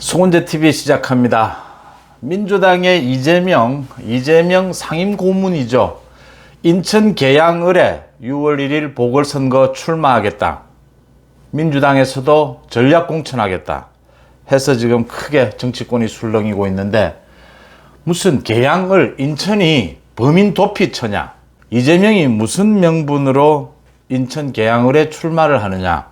송은재 TV 시작합니다. 민주당의 이재명 상임 고문이죠. 인천 계양을에 6월 1일 보궐선거 출마하겠다. 민주당에서도 전략 공천하겠다 해서 지금 크게 정치권이 술렁이고 있는데, 무슨 계양을 인천이 범인 도피처냐, 이재명이 무슨 명분으로 인천 계양을에 출마를 하느냐,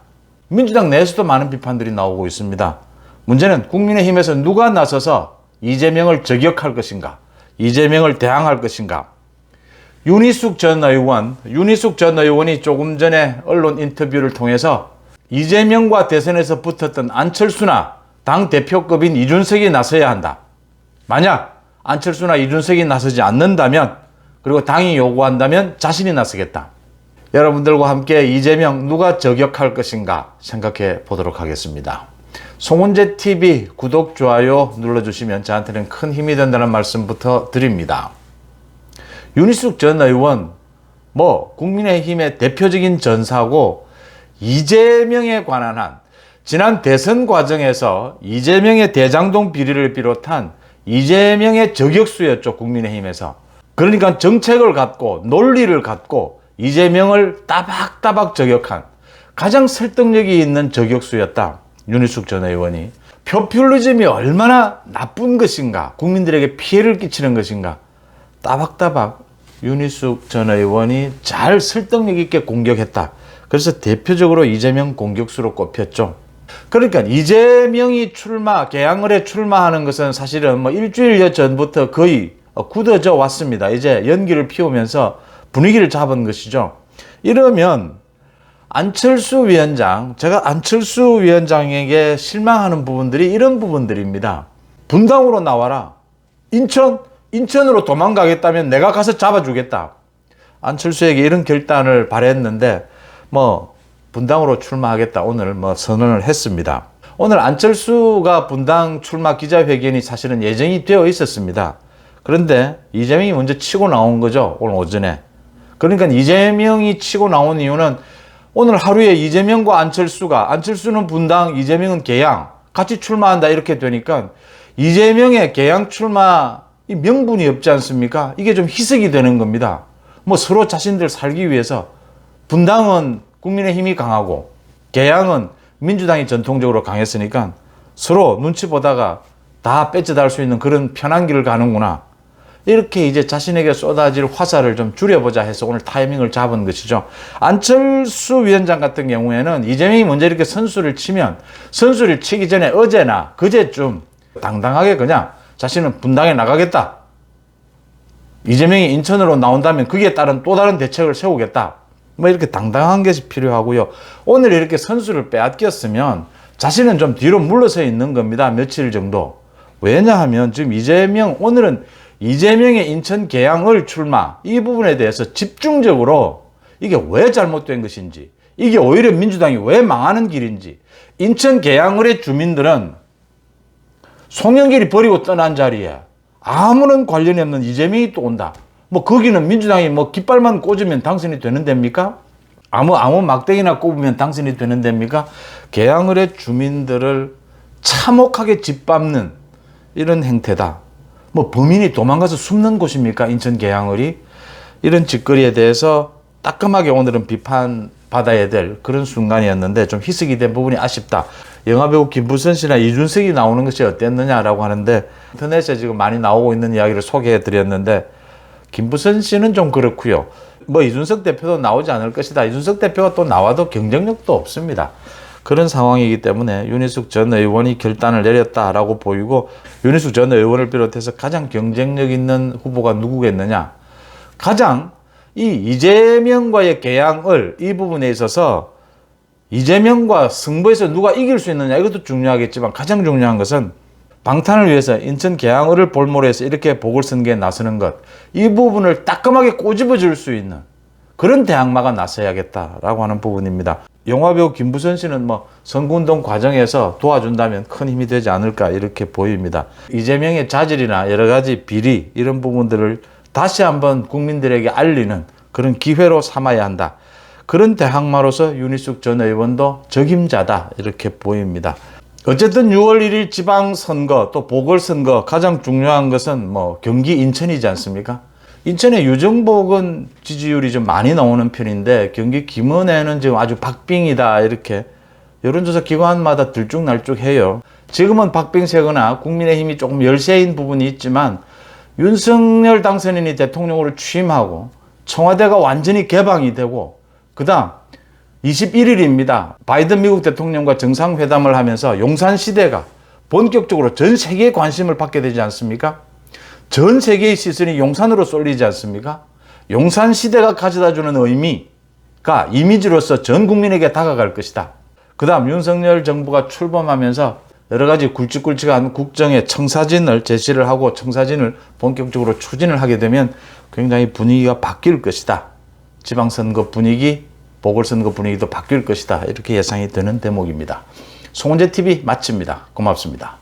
민주당 내에서도 많은 비판들이 나오고 있습니다. 문제는 국민의힘에서 누가 나서서 이재명을 저격할 것인가, 이재명을 대항할 것인가. 윤희숙 전 의원이 조금 전에 언론 인터뷰를 통해서 이재명과 대선에서 붙었던 안철수나 당 대표급인 이준석이 나서야 한다. 만약 안철수나 이준석이 나서지 않는다면, 그리고 당이 요구한다면 자신이 나서겠다. 여러분들과 함께 이재명 누가 저격할 것인가 생각해 보도록 하겠습니다. 송은재 TV 구독, 좋아요 눌러주시면 저한테는 큰 힘이 된다는 말씀부터 드립니다. 윤희숙 전 의원, 국민의힘의 대표적인 전사고, 이재명에 관한 한 지난 대선 과정에서 이재명의 대장동 비리를 비롯한 이재명의 저격수였죠, 국민의힘에서. 그러니까 정책을 갖고 논리를 갖고 이재명을 따박따박 저격한 가장 설득력이 있는 저격수였다, 윤희숙 전 의원이. 포퓰리즘이 얼마나 나쁜 것인가, 국민들에게 피해를 끼치는 것인가, 따박따박 윤희숙 전 의원이 잘 설득력 있게 공격했다. 그래서 대표적으로 이재명 공격수로 꼽혔죠. 그러니까 이재명이 계양을에 출마하는 것은 사실은 일주일여 전부터 거의 굳어져 왔습니다. 이제 연기를 피우면서 분위기를 잡은 것이죠. 이러면 제가 안철수 위원장에게 실망하는 부분들이 이런 부분들입니다. 분당으로 나와라. 인천으로 도망가겠다면 내가 가서 잡아주겠다. 안철수에게 이런 결단을 바랬는데, 분당으로 출마하겠다 오늘 선언을 했습니다. 오늘 안철수가 분당 출마 기자회견이 사실은 예정이 되어 있었습니다. 그런데 이재명이 먼저 치고 나온 거죠, 오늘 오전에. 그러니까 이재명이 치고 나온 이유는 오늘 하루에 이재명과 안철수는 분당, 이재명은 계양 같이 출마한다 이렇게 되니까 이재명의 계양 출마 이 명분이 없지 않습니까? 이게 좀 희석이 되는 겁니다. 서로 자신들 살기 위해서 분당은 국민의힘이 강하고 계양은 민주당이 전통적으로 강했으니까 서로 눈치 보다가 다 뺏어달 수 있는 그런 편한 길을 가는구나, 이렇게 이제 자신에게 쏟아질 화살을 좀 줄여보자 해서 오늘 타이밍을 잡은 것이죠. 안철수 위원장 같은 경우에는 이재명이 먼저 이렇게 선수를 치기 전에 어제나 그제쯤 당당하게 그냥 자신은 분당에 나가겠다, 이재명이 인천으로 나온다면 거기에 따른 또 다른 대책을 세우겠다, 이렇게 당당한 것이 필요하고요. 오늘 이렇게 선수를 빼앗겼으면 자신은 좀 뒤로 물러서 있는 겁니다, 며칠 정도. 왜냐하면 지금 오늘은 이재명의 인천 계양을 출마, 이 부분에 대해서 집중적으로 이게 왜 잘못된 것인지, 이게 오히려 민주당이 왜 망하는 길인지, 인천 계양을의 주민들은 송영길이 버리고 떠난 자리에 아무런 관련이 없는 이재명이 또 온다. 거기는 민주당이 깃발만 꽂으면 당선이 되는 데입니까? 아무 막대기나 꼽으면 당선이 되는 데입니까? 계양을의 주민들을 참혹하게 짓밟는 이런 행태다. 범인이 도망가서 숨는 곳입니까, 인천 계양을이? 이런 짓거리에 대해서 따끔하게 오늘은 비판받아야 될 그런 순간이었는데 좀 희석이 된 부분이 아쉽다. 영화배우 김부선 씨나 이준석이 나오는 것이 어땠느냐라고 하는데, 인터넷에 지금 많이 나오고 있는 이야기를 소개해 드렸는데, 김부선 씨는 좀 그렇고요. 이준석 대표도 나오지 않을 것이다. 이준석 대표가 또 나와도 경쟁력도 없습니다. 그런 상황이기 때문에 윤희숙 전 의원이 결단을 내렸다라고 보이고, 윤희숙 전 의원을 비롯해서 가장 경쟁력 있는 후보가 누구겠느냐. 가장 이 이재명과의 계양을 이 부분에 있어서 이재명과 승부에서 누가 이길 수 있느냐, 이것도 중요하겠지만 가장 중요한 것은 방탄을 위해서 인천 계양을을 볼모로 해서 이렇게 보궐선거에 나서는 것, 이 부분을 따끔하게 꼬집어 줄 수 있는 그런 대항마가 나서야겠다라고 하는 부분입니다. 영화배우 김부선 씨는 선거운동 과정에서 도와준다면 큰 힘이 되지 않을까 이렇게 보입니다. 이재명의 자질이나 여러 가지 비리, 이런 부분들을 다시 한번 국민들에게 알리는 그런 기회로 삼아야 한다. 그런 대항마로서 윤희숙 전 의원도 적임자다 이렇게 보입니다. 어쨌든 6월 1일 지방선거 또 보궐선거 가장 중요한 것은 뭐 경기 인천이지 않습니까? 인천의 유정복은 지지율이 좀 많이 나오는 편인데 경기 김은혜는 지금 아주 박빙이다 이렇게 여론조사 기관마다 들쭉날쭉해요. 지금은 박빙세거나 국민의힘이 조금 열세인 부분이 있지만 윤석열 당선인이 대통령으로 취임하고 청와대가 완전히 개방이 되고 그 다음 21일입니다. 바이든 미국 대통령과 정상회담을 하면서 용산시대가 본격적으로 전 세계의 관심을 받게 되지 않습니까? 전 세계의 시선이 용산으로 쏠리지 않습니까? 용산시대가 가져다주는 의미가 이미지로서 전 국민에게 다가갈 것이다. 그 다음 윤석열 정부가 출범하면서 여러 가지 굵직굵직한 국정의 청사진을 제시를 하고 청사진을 본격적으로 추진을 하게 되면 굉장히 분위기가 바뀔 것이다. 지방선거 분위기, 보궐선거 분위기도 바뀔 것이다. 이렇게 예상이 되는 대목입니다. 송은재TV 마칩니다. 고맙습니다.